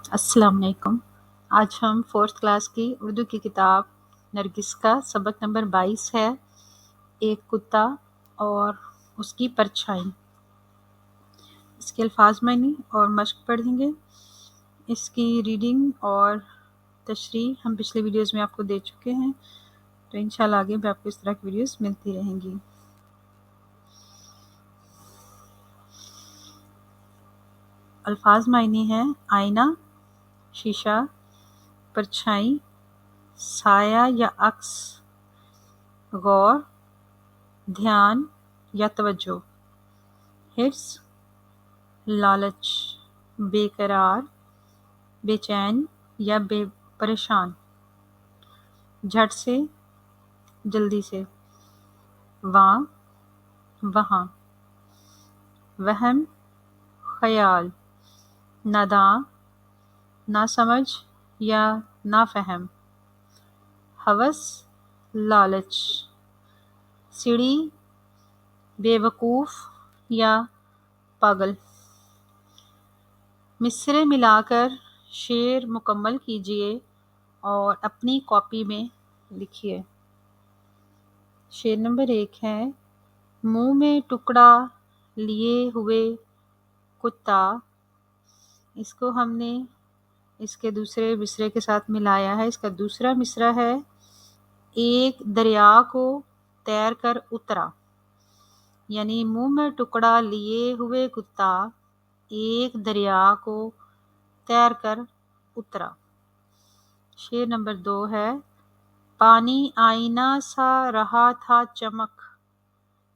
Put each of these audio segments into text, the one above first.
अस्सलाम वालेकुम। आज हम फोर्थ क्लास की उर्दू की किताब नरगिस का सबक नंबर 22 है, एक कुत्ता और उसकी परछाई। इसके अल्फाज मानी और मश्क पढ़ेंगे। इसकी रीडिंग और तशरीह हम पिछले वीडियोस में आपको दे चुके हैं, तो इंशाल्लाह आगे भी आपको इस तरह की वीडियोस मिलती रहेंगी। अल्फाज मायने हैं आईना, शीशा, परछाई, साया या अक्स, गौर, ध्यान या तवज्जो, हिर्स, लालच, बेकरार, बेचैन या परेशान, झट से, जल्दी से, वहाँ, वहाँ, वहम, ख्याल, नादां, नासमझ या नाफहम, हवस, लालच, सीढ़ी, बेवकूफ़ या पागल। मिसरे मिलाकर शेर मुकम्मल कीजिए और अपनी कॉपी में लिखिए। शेर नंबर 1 है, मुंह में टुकड़ा लिए हुए कुत्ता। इसको हमने इसके दूसरे मिसरे के साथ मिलाया है। इसका दूसरा मिसरा है, एक दरिया को तैर कर उतरा, यानी मुंह में टुकड़ा लिए हुए कुत्ता एक दरिया को तैर कर उतरा। शेर नंबर 2 है, पानी आईना सा रहा था चमक।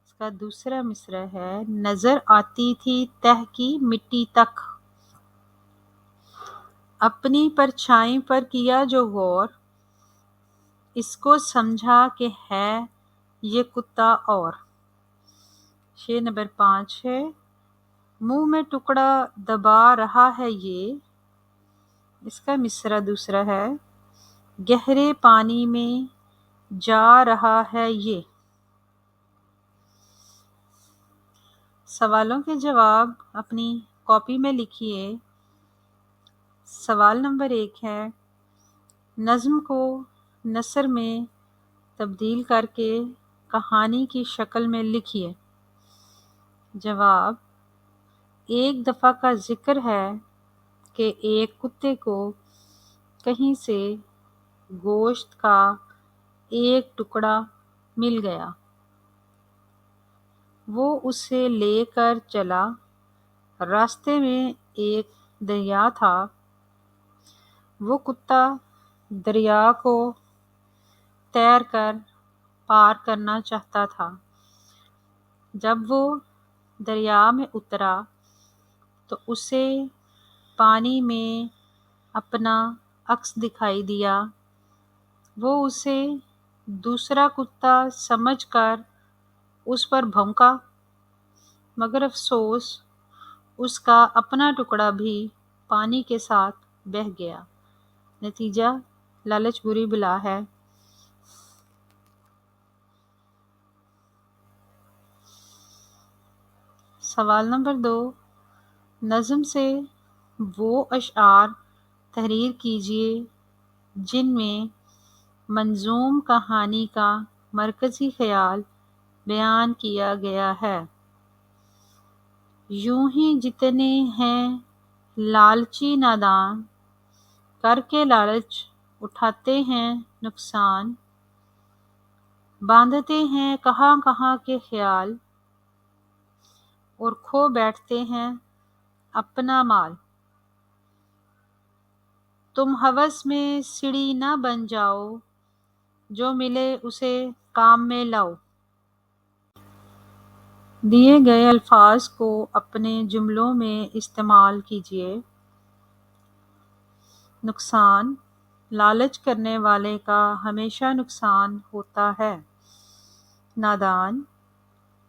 इसका दूसरा मिसरा है, नजर आती थी तह की मिट्टी तक। अपनी परछाई पर किया जो गौर, इसको समझा कि है ये कुत्ता और। शेर नंबर 5 है, मुंह में टुकड़ा दबा रहा है ये। इसका मिसरा दूसरा है, गहरे पानी में जा रहा है ये। सवालों के जवाब अपनी कॉपी में लिखिए। सवाल नंबर 1 है, नज़्म को नसर में तब्दील करके कहानी की शक्ल में लिखिए। जवाब, एक दफ़ा का जिक्र है कि एक कुत्ते को कहीं से गोश्त का एक टुकड़ा मिल गया। वो उसे लेकर चला। रास्ते में एक दरिया था। वो कुत्ता दरिया को तैर कर पार करना चाहता था। जब वो दरिया में उतरा तो उसे पानी में अपना अक्स दिखाई दिया। वो उसे दूसरा कुत्ता समझकर उस पर भौंका, मगर अफसोस उसका अपना टुकड़ा भी पानी के साथ बह गया। नतीजा, लालच बुरी बला है। सवाल नंबर 2, नज़्म से वो अशआर तहरीर कीजिए जिनमें मंजूम कहानी का मरकज़ी ख़याल बयान किया गया है। यूं ही जितने हैं लालची नादान, करके लालच उठाते हैं नुकसान, बांधते हैं कहाँ कहाँ के ख्याल और खो बैठते हैं अपना माल। तुम हवस में सीढ़ी न बन जाओ, जो मिले उसे काम में लाओ। दिए गए अल्फाज को अपने जुमलों में इस्तेमाल कीजिए। नुकसान, लालच करने वाले का हमेशा नुकसान होता है। नादान,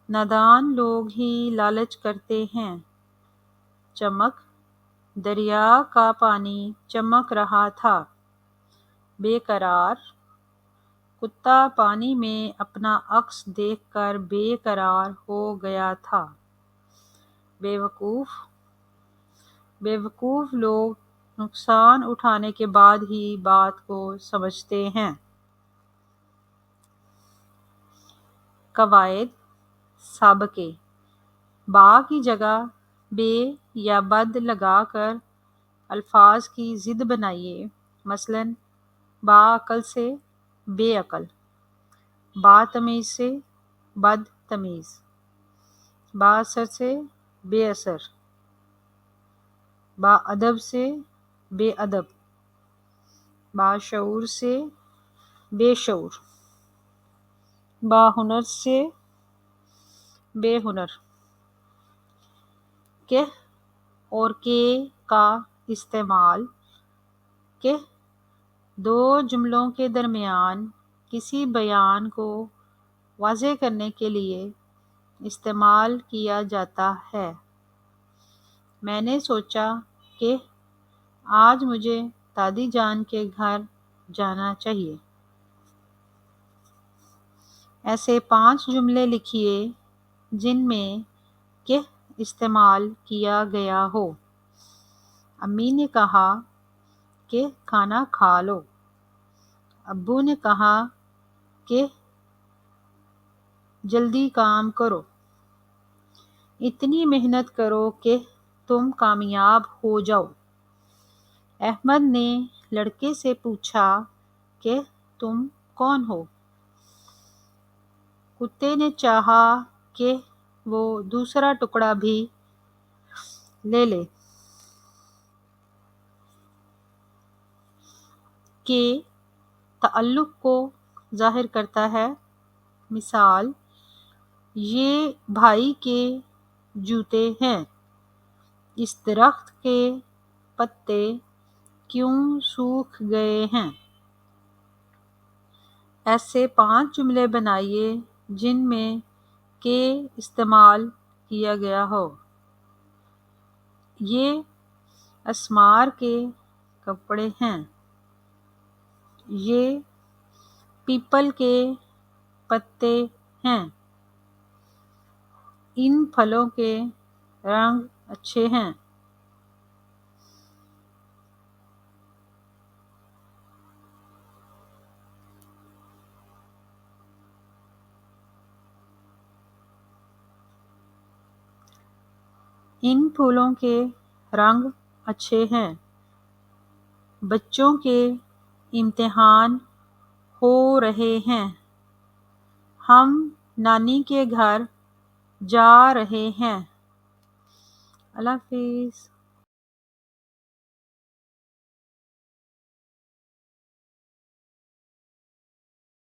नादान लोग ही लालच करते हैं। चमक, दरिया का पानी चमक रहा था। बेकरार, कुत्ता पानी में अपना अक्स देखकर बेकरार हो गया था। बेवकूफ़, बेवकूफ़ लोग نقصان اٹھانے کے بعد ہی بات کو سمجھتے ہیں۔ قواعد سابقے: با کی جگہ بے یا بد لگا کر الفاظ کی ضد بنائیے۔ مثلاً با عقل سے بے عقل، با تمیز سے بد تمیز، با اثر سے بے اثر، با ادب سے بے ادب، با شعور سے بے شعور، با ہنر سے بے ہنر۔ کہ اور کے کا استعمال: کہ دو جملوں کے درمیان کسی بیان کو واضح کرنے کے لیے استعمال کیا جاتا ہے۔ میں نے سوچا کہ آج مجھے دادی جان کے گھر جانا چاہیے۔ ایسے 5 جملے لکھیے جن میں کہ استعمال کیا گیا ہو۔ امی نے کہا کہ کھانا کھا لو۔ ابو نے کہا کہ جلدی کام کرو۔ اتنی محنت کرو کہ تم کامیاب ہو جاؤ۔ احمد نے لڑکے سے پوچھا کہ تم کون ہو؟ کتے نے چاہا کہ وہ دوسرا ٹکڑا بھی لے لے۔ کہ تعلق کو ظاہر کرتا ہے۔ مثال: یہ بھائی کے جوتے ہیں۔ اس درخت کے پتے کیوں سوکھ گئے ہیں؟ ایسے 5 جملے بنائیے جن میں کہ استعمال کیا گیا ہو۔ یہ اسمار کے کپڑے ہیں۔ یہ پیپل کے پتے ہیں۔ ان پھلوں کے رنگ اچھے ہیں۔ ان پھولوں کے رنگ اچھے ہیں۔ بچوں کے امتحان ہو رہے ہیں۔ ہم نانی کے گھر جا رہے ہیں۔ اللہ حافظ۔